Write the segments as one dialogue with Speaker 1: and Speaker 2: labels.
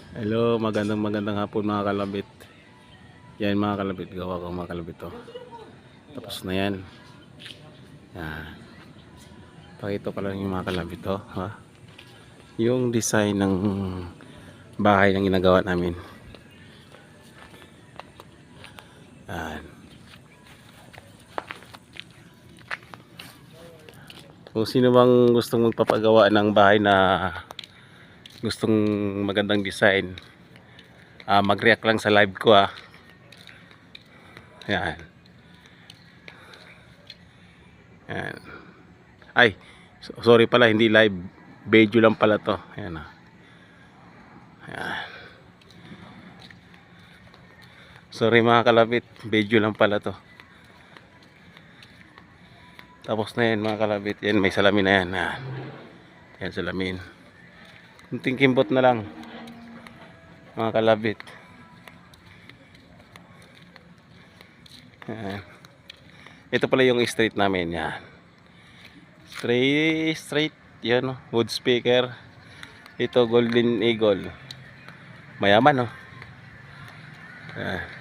Speaker 1: Hello, magandang hapon mga kalabit. Yan mga kalabit, gawa ko mga kalabit to. Tapos na yan. Yan. Pakita ko lang yung mga kalabit to, ha? Yung design ng bahay ng ginagawa namin. Yan. Kung sino bang gustong magpapagawa ng bahay na gustong magandang design, mag-react lang sa live ko, ha. Yan. Yan. Ay, sorry pala, hindi live, video lang pala to. Yan, ha. Yan. Sorry mga kalabit, video lang pala to. Tapos na yan mga kalabit. Yan, may salamin na yan. Yan salamin. Kunting kimbot na lang mga kalabit. Yan. Ito pala yung street namin. Yan. Straight. Yan, wood speaker. Ito Golden Eagle. Mayaman, no? Yan.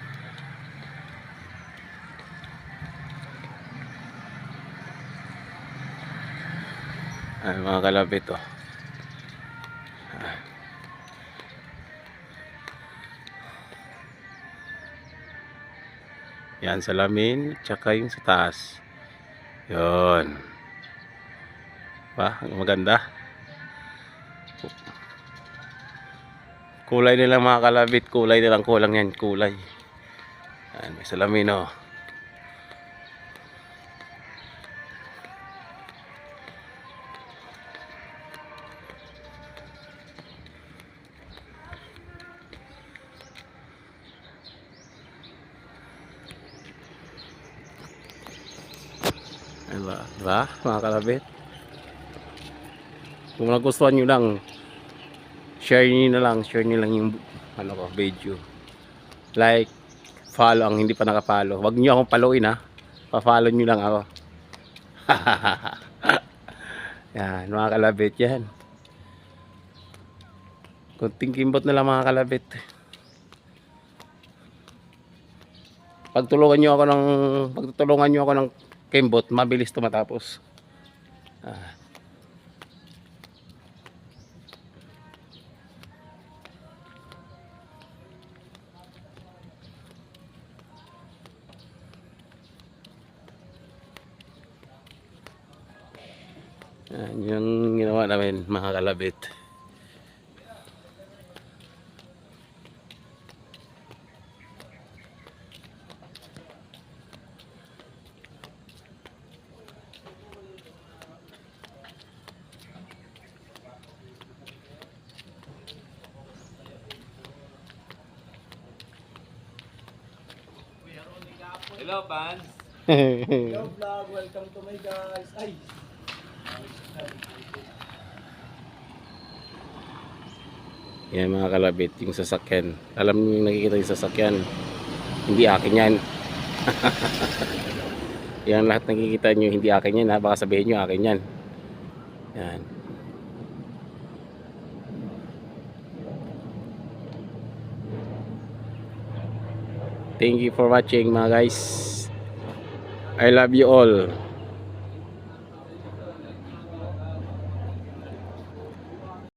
Speaker 1: Ay, mga kalabit, oh. Yan, salamin, tsaka yung sa taas. Yun. Ba, maganda. Kulay nilang mga kalabit, kulay nilang kulang yan, kulay. Yan, may salamin, oh. Diba, mga kalabit? Kung nagustuhan nyo lang, share nyo lang yung video. Like, follow ang hindi pa nakapollow. Wag nyo akong followin, ha. Pa-follow nyo lang ako. Yan, mga kalabit, yan. Kunting kimbot na lang mga kalabit. Pagtulungan nyo ako ng kimbot, mabilis ito matapos. Yan yung ginawa namin mga kalabit.
Speaker 2: Hello, fans. Hello, vlog. Welcome to my guys. Ay.
Speaker 1: Yan mga kalabit, yung sasakyan. Alam niyo yung nakikita yung sasakyan, hindi akin yan. Yan lahat nakikita nyo, hindi akin yan, ha. Baka sabihin nyo akin yan. Yan. Thank you for watching mga guys. I love you all.